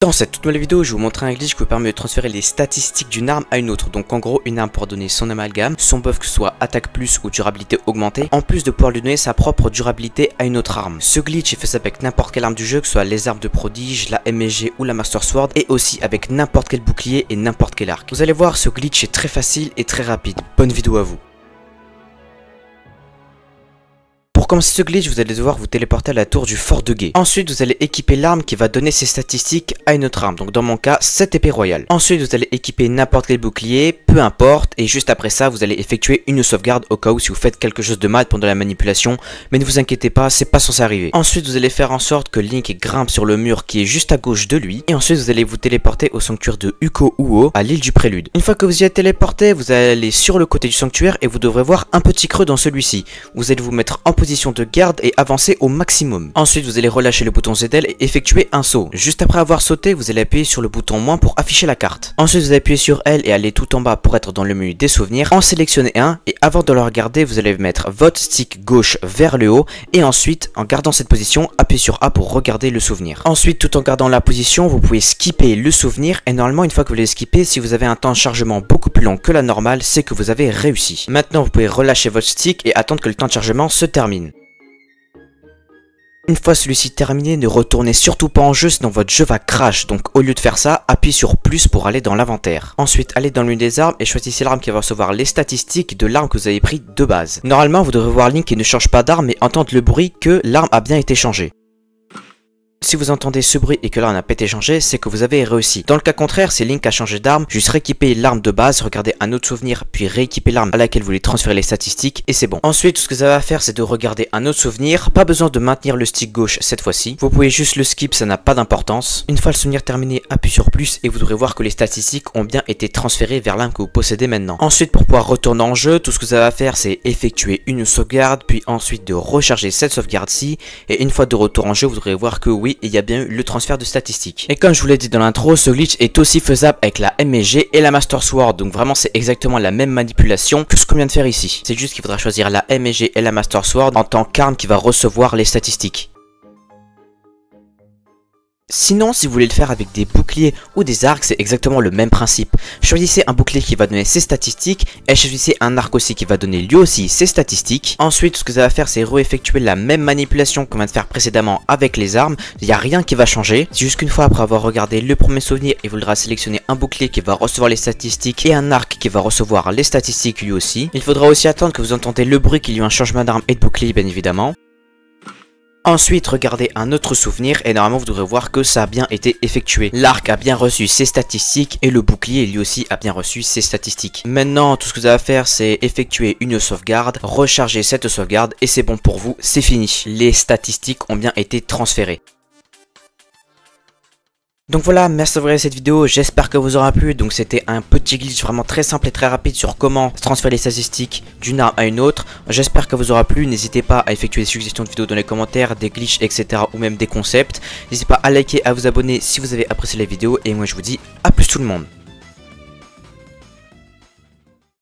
Dans cette toute nouvelle vidéo, je vais vous montrer un glitch qui vous permet de transférer les statistiques d'une arme à une autre. Donc en gros, une arme pour donner son amalgame, son buff que ce soit attaque plus ou durabilité augmentée, en plus de pouvoir lui donner sa propre durabilité à une autre arme. Ce glitch est faisable avec n'importe quelle arme du jeu, que ce soit les armes de prodige, la MSG ou la Master Sword, et aussi avec n'importe quel bouclier et n'importe quel arc. Vous allez voir, ce glitch est très facile et très rapide. Bonne vidéo à vous. Pour commencer ce glitch, vous allez devoir vous téléporter à la tour du fort de guet. Ensuite, vous allez équiper l'arme qui va donner ses statistiques à une autre arme. Donc dans mon cas, cette épée royale. Ensuite, vous allez équiper n'importe quel bouclier, peu importe. Et juste après ça, vous allez effectuer une sauvegarde au cas où si vous faites quelque chose de mal pendant la manipulation. Mais ne vous inquiétez pas, c'est pas censé arriver. Ensuite, vous allez faire en sorte que Link grimpe sur le mur qui est juste à gauche de lui. Et ensuite, vous allez vous téléporter au sanctuaire de Uko-Uo, à l'île du Prélude. Une fois que vous y êtes téléporté, vous allez aller sur le côté du sanctuaire et vous devrez voir un petit creux dans celui-ci. Vous allez vous mettre en position de garde et avancer au maximum. Ensuite, vous allez relâcher le bouton ZL et effectuer un saut. Juste après avoir sauté, vous allez appuyer sur le bouton moins pour afficher la carte. Ensuite, vous allez appuyer sur L et aller tout en bas pour être dans le menu des souvenirs. En sélectionner un et avant de le regarder, vous allez mettre votre stick gauche vers le haut et ensuite, en gardant cette position, appuyez sur A pour regarder le souvenir. Ensuite, tout en gardant la position, vous pouvez skipper le souvenir et normalement, une fois que vous l'avez skippé, si vous avez un temps de chargement beaucoup plus long que la normale, c'est que vous avez réussi. Maintenant, vous pouvez relâcher votre stick et attendre que le temps de chargement se termine. Une fois celui-ci terminé, ne retournez surtout pas en jeu sinon votre jeu va crash. Donc au lieu de faire ça, appuyez sur plus pour aller dans l'inventaire. Ensuite, allez dans l'une des armes et choisissez l'arme qui va recevoir les statistiques de l'arme que vous avez pris de base. Normalement, vous devrez voir Link qui ne change pas d'arme mais entendre le bruit que l'arme a bien été changée. Si vous entendez ce bruit et que l'arme n'a pas été changée, c'est que vous avez réussi. Dans le cas contraire, si Link a changé d'arme, juste rééquiper l'arme de base, regardez un autre souvenir, puis rééquiper l'arme à laquelle vous voulez transférer les statistiques et c'est bon. Ensuite, tout ce que vous avez à faire, c'est de regarder un autre souvenir. Pas besoin de maintenir le stick gauche cette fois-ci. Vous pouvez juste le skip, ça n'a pas d'importance. Une fois le souvenir terminé, appuyez sur plus et vous devrez voir que les statistiques ont bien été transférées vers l'arme que vous possédez maintenant. Ensuite, pour pouvoir retourner en jeu, tout ce que vous avez à faire, c'est effectuer une sauvegarde, puis ensuite de recharger cette sauvegarde-ci. Et une fois de retour en jeu, vous devrez voir que oui, il y a bien eu le transfert de statistiques. Et comme je vous l'ai dit dans l'intro, ce glitch est aussi faisable avec la MSG et la Master Sword. Donc vraiment c'est exactement la même manipulation que ce qu'on vient de faire ici. C'est juste qu'il faudra choisir la MSG et la Master Sword en tant qu'arme qui va recevoir les statistiques. Sinon, si vous voulez le faire avec des boucliers ou des arcs, c'est exactement le même principe. Choisissez un bouclier qui va donner ses statistiques et choisissez un arc aussi qui va donner lui aussi ses statistiques. Ensuite, ce que vous allez faire, c'est réeffectuer la même manipulation qu'on vient de faire précédemment avec les armes. Il n'y a rien qui va changer. C'est juste qu'une fois après avoir regardé le premier souvenir, il faudra sélectionner un bouclier qui va recevoir les statistiques et un arc qui va recevoir les statistiques lui aussi. Il faudra aussi attendre que vous entendez le bruit qu'il y ait eu un changement d'arme et de bouclier bien évidemment. Ensuite, regardez un autre souvenir et normalement vous devrez voir que ça a bien été effectué. L'arc a bien reçu ses statistiques et le bouclier lui aussi a bien reçu ses statistiques. Maintenant, tout ce que vous avez à faire, c'est effectuer une sauvegarde, recharger cette sauvegarde et c'est bon pour vous, c'est fini. Les statistiques ont bien été transférées. Donc voilà, merci d'avoir regardé cette vidéo, j'espère que vous aura plu. Donc c'était un petit glitch vraiment très simple et très rapide sur comment transférer les statistiques d'une arme à une autre. J'espère que vous aura plu, n'hésitez pas à effectuer des suggestions de vidéos dans les commentaires, des glitches, etc. ou même des concepts. N'hésitez pas à liker, à vous abonner si vous avez apprécié la vidéo et moi je vous dis à plus tout le monde.